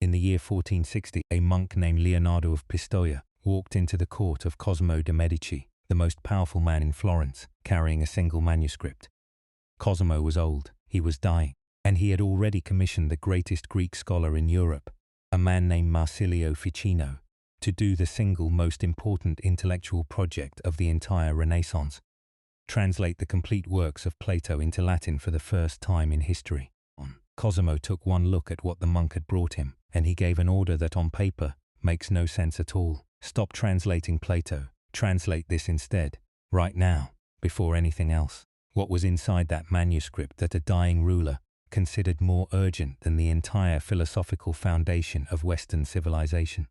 In the year 1460, a monk named Leonardo of Pistoia walked into the court of Cosimo de' Medici, the most powerful man in Florence, carrying a single manuscript. Cosimo was old, he was dying, and he had already commissioned the greatest Greek scholar in Europe, a man named Marsilio Ficino, to do the single most important intellectual project of the entire Renaissance: translate the complete works of Plato into Latin for the first time in history. Cosimo took one look at what the monk had brought him, and he gave an order that on paper makes no sense at all. Stop translating Plato, translate this instead, right now, before anything else. What was inside that manuscript that a dying ruler considered more urgent than the entire philosophical foundation of Western civilization?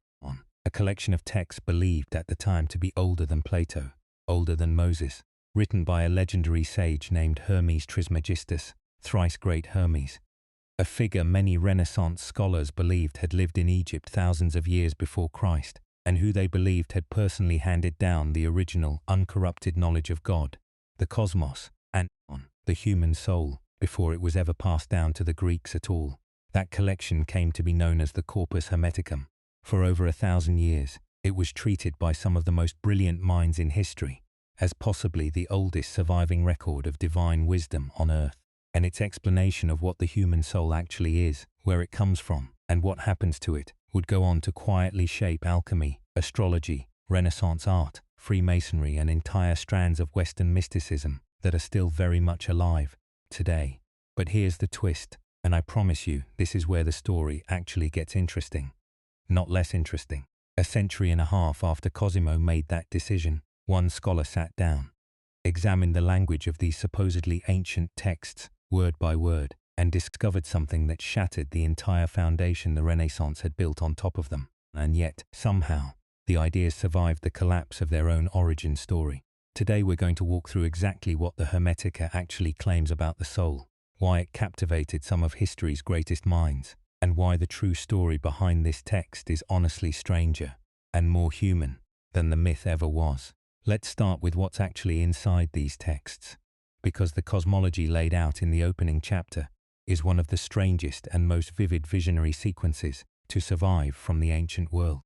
A collection of texts believed at the time to be older than Plato, older than Moses, written by a legendary sage named Hermes Trismegistus, thrice great Hermes, a figure many Renaissance scholars believed had lived in Egypt thousands of years before Christ, and who they believed had personally handed down the original, uncorrupted knowledge of God, the cosmos, and the human soul, before it was ever passed down to the Greeks at all. That collection came to be known as the Corpus Hermeticum. For over 1,000 years, it was treated by some of the most brilliant minds in history as possibly the oldest surviving record of divine wisdom on earth, and its explanation of what the human soul actually is, where it comes from, and what happens to it, would go on to quietly shape alchemy, astrology, Renaissance art, Freemasonry, and entire strands of Western mysticism that are still very much alive today. But here's the twist, and I promise you this is where the story actually gets interesting. Not less interesting. A century and a half after Cosimo made that decision, one scholar sat down, examined the language of these supposedly ancient texts, word by word, and discovered something that shattered the entire foundation the Renaissance had built on top of them. And yet, somehow, the ideas survived the collapse of their own origin story. Today we're going to walk through exactly what the Hermetica actually claims about the soul, why it captivated some of history's greatest minds, and why the true story behind this text is honestly stranger and more human than the myth ever was. Let's start with what's actually inside these texts, because the cosmology laid out in the opening chapter is one of the strangest and most vivid visionary sequences to survive from the ancient world.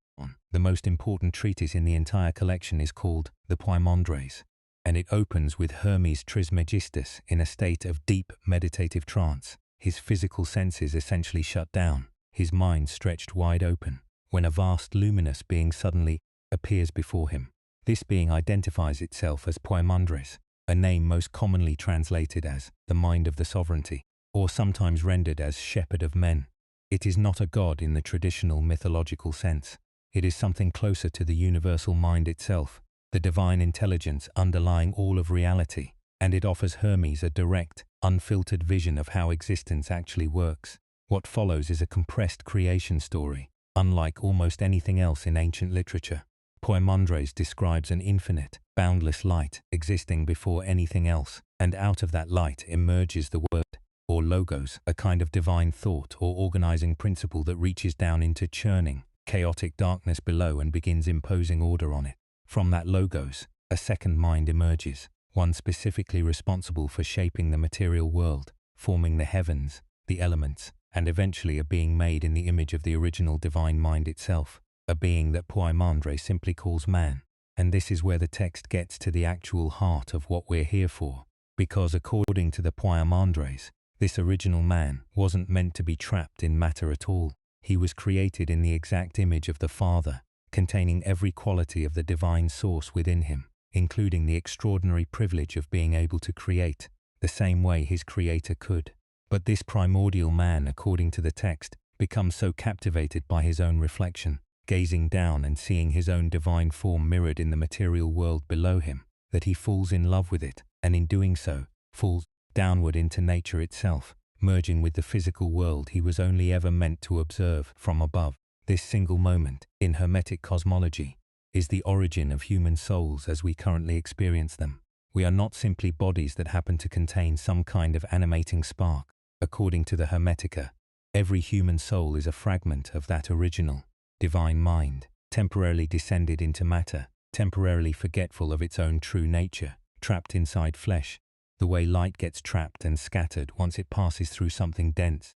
The most important treatise in the entire collection is called the Poimandres, and it opens with Hermes Trismegistus in a state of deep meditative trance, his physical senses essentially shut down, his mind stretched wide open, when a vast luminous being suddenly appears before him. This being identifies itself as Poimandres, a name most commonly translated as the mind of the sovereignty, or sometimes rendered as shepherd of men. It is not a god in the traditional mythological sense. It is something closer to the universal mind itself, the divine intelligence underlying all of reality, and it offers Hermes a direct, unfiltered vision of how existence actually works. What follows is a compressed creation story, unlike almost anything else in ancient literature. Poimandres describes an infinite, boundless light existing before anything else, and out of that light emerges the word, or logos, a kind of divine thought or organizing principle that reaches down into churning, chaotic darkness below and begins imposing order on it. From that logos, a second mind emerges, one specifically responsible for shaping the material world, forming the heavens, the elements, and eventually a being made in the image of the original divine mind itself, a being that Poimandres simply calls man. And this is where the text gets to the actual heart of what we're here for, because according to the Poimandres, this original man wasn't meant to be trapped in matter at all. He was created in the exact image of the Father, containing every quality of the divine source within him, including the extraordinary privilege of being able to create the same way his creator could. But this primordial man, according to the text, becomes so captivated by his own reflection, gazing down and seeing his own divine form mirrored in the material world below him, that he falls in love with it, and in doing so, falls downward into nature itself, merging with the physical world he was only ever meant to observe from above. This single moment, in Hermetic cosmology, is the origin of human souls as we currently experience them. We are not simply bodies that happen to contain some kind of animating spark. According to the Hermetica, every human soul is a fragment of that original, divine mind, temporarily descended into matter, temporarily forgetful of its own true nature, trapped inside flesh, the way light gets trapped and scattered once it passes through something dense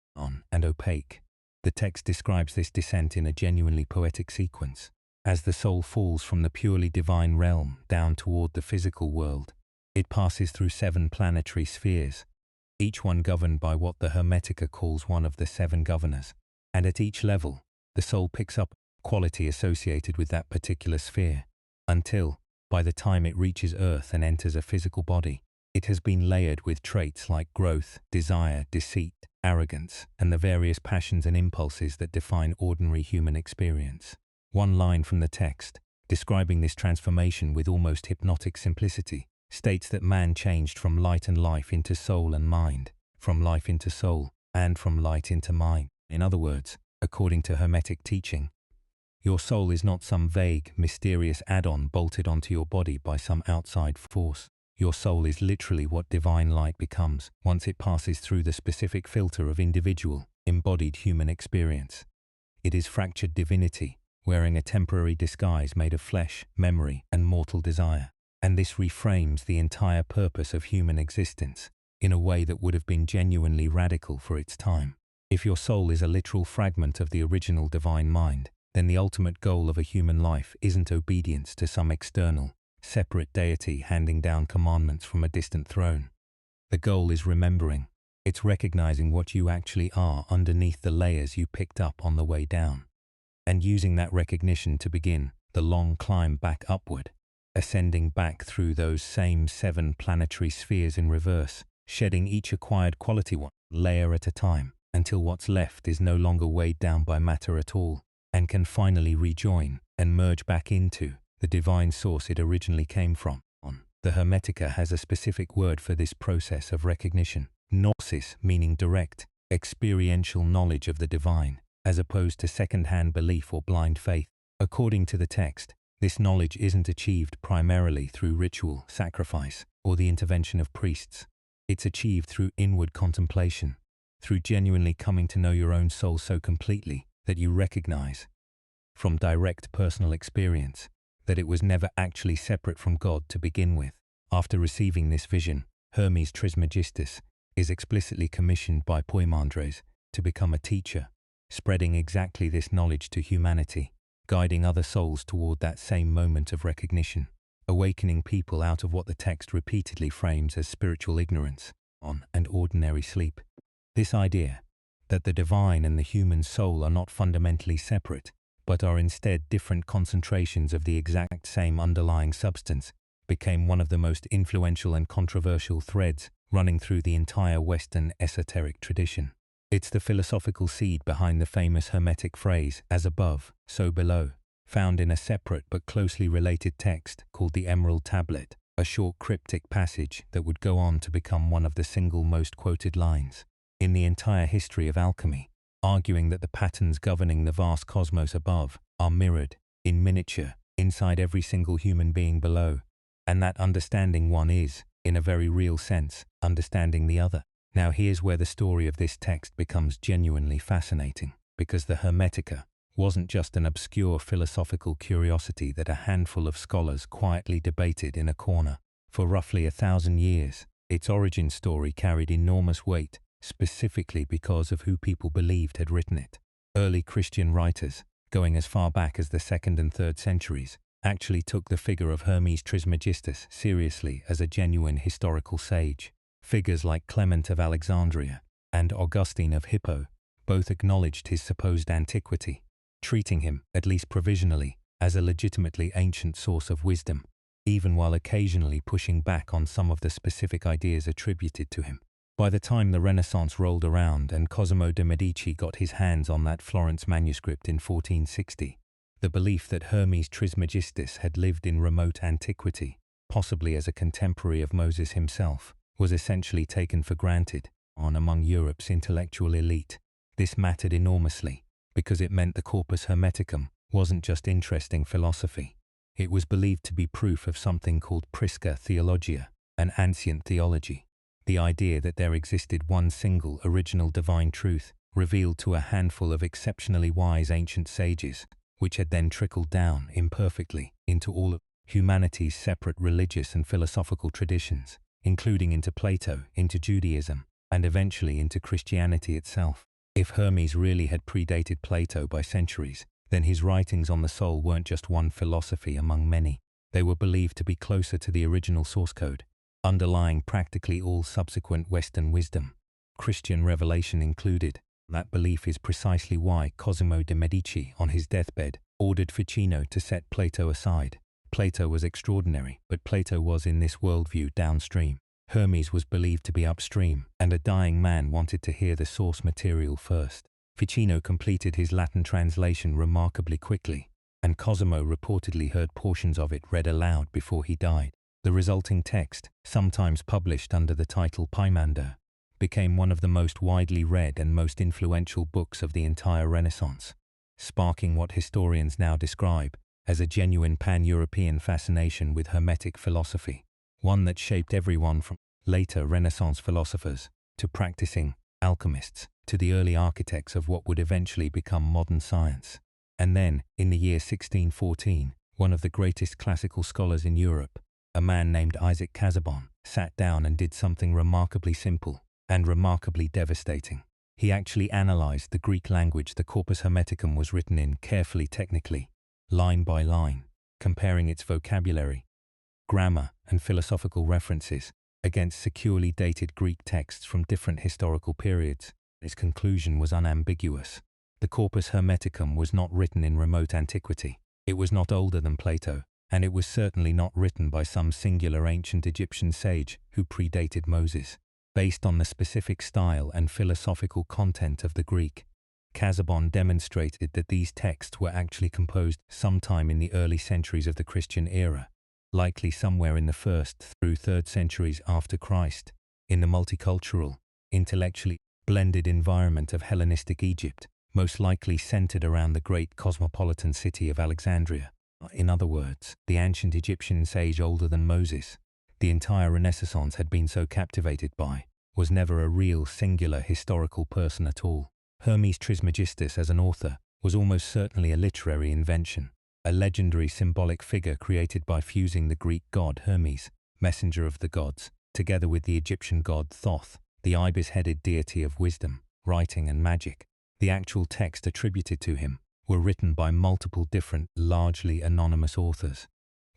and opaque. The text describes this descent in a genuinely poetic sequence. As the soul falls from the purely divine realm down toward the physical world, it passes through 7 planetary spheres, each one governed by what the Hermetica calls one of the 7 governors. And at each level, the soul picks up quality associated with that particular sphere, until, by the time it reaches Earth and enters a physical body, it has been layered with traits like growth, desire, deceit, arrogance, and the various passions and impulses that define ordinary human experience. One line from the text, describing this transformation with almost hypnotic simplicity, states that man changed from light and life into soul and mind, from life into soul, and from light into mind. In other words, according to Hermetic teaching, your soul is not some vague, mysterious add-on bolted onto your body by some outside force. Your soul is literally what divine light becomes once it passes through the specific filter of individual, embodied human experience. It is fractured divinity, wearing a temporary disguise made of flesh, memory, and mortal desire. And this reframes the entire purpose of human existence in a way that would have been genuinely radical for its time. If your soul is a literal fragment of the original divine mind, then the ultimate goal of a human life isn't obedience to some external, separate deity handing down commandments from a distant throne. The goal is remembering. It's recognizing what you actually are underneath the layers you picked up on the way down, and using that recognition to begin the long climb back upward, ascending back through those same 7 planetary spheres in reverse, shedding each acquired quality one layer at a time, until what's left is no longer weighed down by matter at all, and can finally rejoin and merge back into the divine source it originally came from. The Hermetica has a specific word for this process of recognition: gnosis, meaning direct, experiential knowledge of the divine, as opposed to second-hand belief or blind faith. According to the text, this knowledge isn't achieved primarily through ritual, sacrifice, or the intervention of priests. It's achieved through inward contemplation, through genuinely coming to know your own soul so completely that you recognize, from direct personal experience, that it was never actually separate from God to begin with. After receiving this vision, Hermes Trismegistus is explicitly commissioned by Poimandres to become a teacher, spreading exactly this knowledge to humanity, guiding other souls toward that same moment of recognition, awakening people out of what the text repeatedly frames as spiritual ignorance and ordinary sleep. This idea that the divine and the human soul are not fundamentally separate, but are instead different concentrations of the exact same underlying substance, became one of the most influential and controversial threads running through the entire Western esoteric tradition. It's the philosophical seed behind the famous Hermetic phrase, "as above, so below," found in a separate but closely related text called the Emerald Tablet, a short cryptic passage that would go on to become one of the single most quoted lines in the entire history of alchemy, arguing that the patterns governing the vast cosmos above are mirrored, in miniature, inside every single human being below, and that understanding one is, in a very real sense, understanding the other. Now here's where the story of this text becomes genuinely fascinating, because the Hermetica wasn't just an obscure philosophical curiosity that a handful of scholars quietly debated in a corner. For roughly 1,000 years, its origin story carried enormous weight, specifically because of who people believed had written it. Early Christian writers, going as far back as the 2nd and 3rd centuries, actually took the figure of Hermes Trismegistus seriously as a genuine historical sage. Figures like Clement of Alexandria and Augustine of Hippo both acknowledged his supposed antiquity, treating him, at least provisionally, as a legitimately ancient source of wisdom, even while occasionally pushing back on some of the specific ideas attributed to him. By the time the Renaissance rolled around and Cosimo de' Medici got his hands on that Florence manuscript in 1460, the belief that Hermes Trismegistus had lived in remote antiquity, possibly as a contemporary of Moses himself, was essentially taken for granted among Europe's intellectual elite. This mattered enormously, because it meant the Corpus Hermeticum wasn't just interesting philosophy. It was believed to be proof of something called Prisca Theologia, an ancient theology, the idea that there existed one single original divine truth revealed to a handful of exceptionally wise ancient sages, which had then trickled down imperfectly into all of humanity's separate religious and philosophical traditions, including into Plato, into Judaism, and eventually into Christianity itself. If Hermes really had predated Plato by centuries, then his writings on the soul weren't just one philosophy among many. They were believed to be closer to the original source code, underlying practically all subsequent Western wisdom, Christian revelation included. That belief is precisely why Cosimo de' Medici, on his deathbed, ordered Ficino to set Plato aside. Plato was extraordinary, but Plato was in this worldview downstream. Hermes was believed to be upstream, and a dying man wanted to hear the source material first. Ficino completed his Latin translation remarkably quickly, and Cosimo reportedly heard portions of it read aloud before he died. The resulting text, sometimes published under the title Pymander, became one of the most widely read and most influential books of the entire Renaissance, sparking what historians now describe as a genuine pan-European fascination with Hermetic philosophy, one that shaped everyone from later Renaissance philosophers to practicing alchemists to the early architects of what would eventually become modern science. And then, in the year 1614, one of the greatest classical scholars in Europe, a man named Isaac Casaubon, sat down and did something remarkably simple and remarkably devastating. He actually analyzed the Greek language the Corpus Hermeticum was written in carefully, technically, line by line, comparing its vocabulary, grammar, and philosophical references against securely dated Greek texts from different historical periods. His conclusion was unambiguous. The Corpus Hermeticum was not written in remote antiquity. It was not older than Plato, and it was certainly not written by some singular ancient Egyptian sage who predated Moses. Based on the specific style and philosophical content of the Greek, Casaubon demonstrated that these texts were actually composed sometime in the early centuries of the Christian era, likely somewhere in the 1st through 3rd centuries after Christ, in the multicultural, intellectually blended environment of Hellenistic Egypt, most likely centered around the great cosmopolitan city of Alexandria. In other words, the ancient Egyptian sage older than Moses, the entire Renaissance had been so captivated by, was never a real singular historical person at all. Hermes Trismegistus as an author was almost certainly a literary invention, a legendary symbolic figure created by fusing the Greek god Hermes, messenger of the gods, together with the Egyptian god Thoth, the ibis-headed deity of wisdom, writing and magic. The actual text attributed to him were written by multiple different, largely anonymous authors,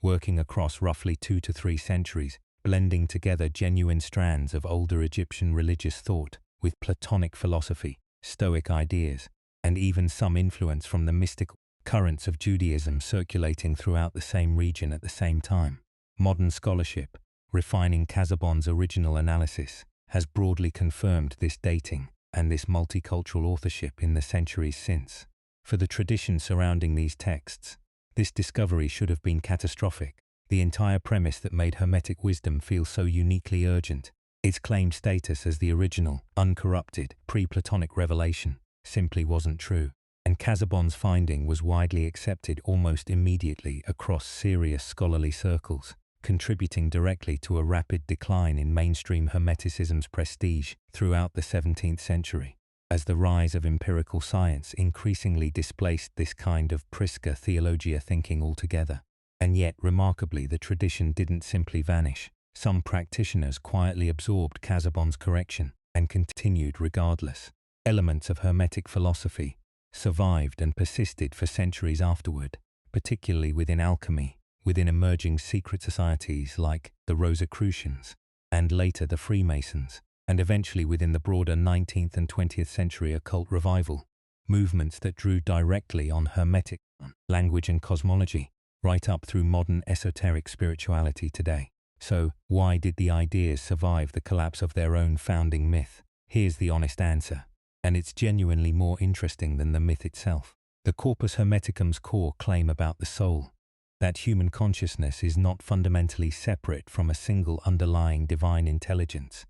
working across roughly 2 to 3 centuries, blending together genuine strands of older Egyptian religious thought with Platonic philosophy, Stoic ideas, and even some influence from the mystical currents of Judaism circulating throughout the same region at the same time. Modern scholarship, refining Casaubon's original analysis, has broadly confirmed this dating and this multicultural authorship in the centuries since. For the tradition surrounding these texts, this discovery should have been catastrophic. The entire premise that made Hermetic wisdom feel so uniquely urgent, its claimed status as the original, uncorrupted, pre-Platonic revelation, simply wasn't true. And Casaubon's finding was widely accepted almost immediately across serious scholarly circles, contributing directly to a rapid decline in mainstream Hermeticism's prestige throughout the 17th century, as the rise of empirical science increasingly displaced this kind of Prisca theologia thinking altogether. And yet, remarkably, the tradition didn't simply vanish. Some practitioners quietly absorbed Casaubon's correction and continued regardless. Elements of Hermetic philosophy survived and persisted for centuries afterward, particularly within alchemy, within emerging secret societies like the Rosicrucians, and later the Freemasons, and eventually within the broader 19th and 20th century occult revival, movements that drew directly on Hermetic language and cosmology, right up through modern esoteric spirituality today. So, why did the ideas survive the collapse of their own founding myth? Here's the honest answer, and it's genuinely more interesting than the myth itself. The Corpus Hermeticum's core claim about the soul, that human consciousness is not fundamentally separate from a single underlying divine intelligence,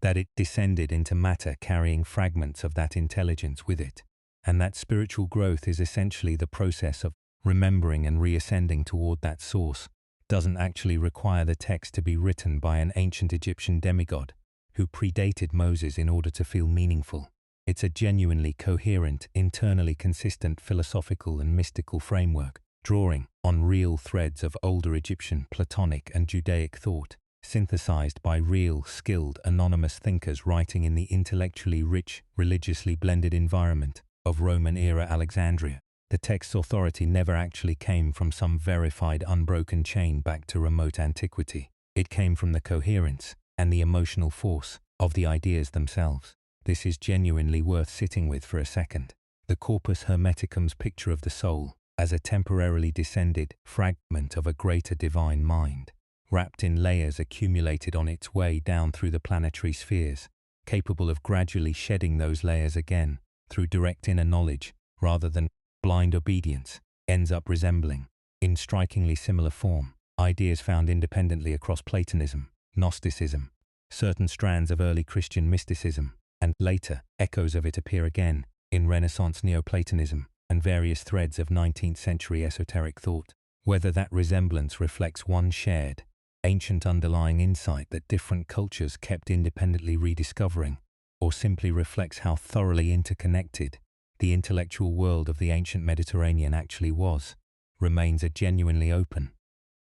that it descended into matter carrying fragments of that intelligence with it, and that spiritual growth is essentially the process of remembering and reascending toward that source, doesn't actually require the text to be written by an ancient Egyptian demigod who predated Moses in order to feel meaningful. It's a genuinely coherent, internally consistent philosophical and mystical framework, drawing on real threads of older Egyptian, Platonic, and Judaic thought, synthesized by real, skilled, anonymous thinkers writing in the intellectually rich, religiously blended environment of Roman-era Alexandria. The text's authority never actually came from some verified unbroken chain back to remote antiquity. It came from the coherence and the emotional force of the ideas themselves. This is genuinely worth sitting with for a second. The Corpus Hermeticum's picture of the soul as a temporarily descended fragment of a greater divine mind, wrapped in layers accumulated on its way down through the planetary spheres, capable of gradually shedding those layers again through direct inner knowledge rather than blind obedience, ends up resembling, in strikingly similar form, ideas found independently across Platonism, Gnosticism, certain strands of early Christian mysticism, and later echoes of it appear again in Renaissance Neoplatonism and various threads of 19th century esoteric thought. Whether that resemblance reflects one shared, ancient underlying insight that different cultures kept independently rediscovering, or simply reflects how thoroughly interconnected the intellectual world of the ancient Mediterranean actually was, remains a genuinely open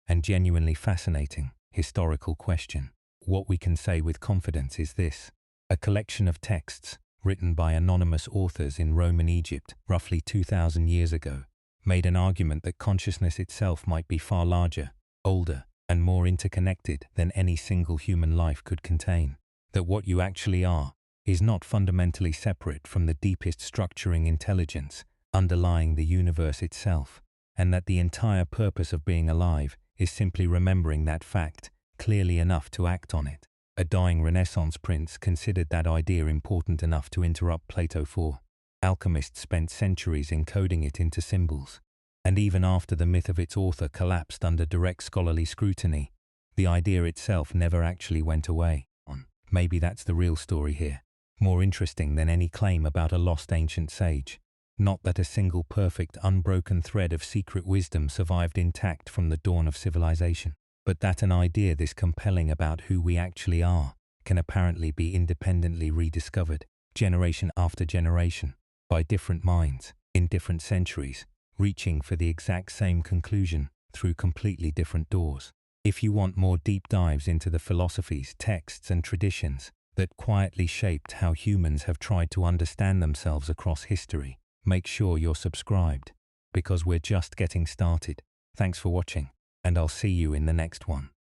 and genuinely fascinating historical question. What we can say with confidence is this: a collection of texts written by anonymous authors in Roman Egypt roughly 2,000 years ago made an argument that consciousness itself might be far larger, older, and more interconnected than any single human life could contain. That what you actually are is not fundamentally separate from the deepest structuring intelligence underlying the universe itself, and that the entire purpose of being alive is simply remembering that fact clearly enough to act on it. A dying Renaissance prince considered that idea important enough to interrupt Plato for. Alchemists spent centuries encoding it into symbols, and even after the myth of its author collapsed under direct scholarly scrutiny, the idea itself never actually went away. Maybe that's the real story here, more interesting than any claim about a lost ancient sage. Not that a single perfect, unbroken thread of secret wisdom survived intact from the dawn of civilization, but that an idea this compelling about who we actually are can apparently be independently rediscovered, generation after generation, by different minds, in different centuries, reaching for the exact same conclusion through completely different doors. If you want more deep dives into the philosophies, texts, and traditions that quietly shaped how humans have tried to understand themselves across history, make sure you're subscribed, because we're just getting started. Thanks for watching, and I'll see you in the next one.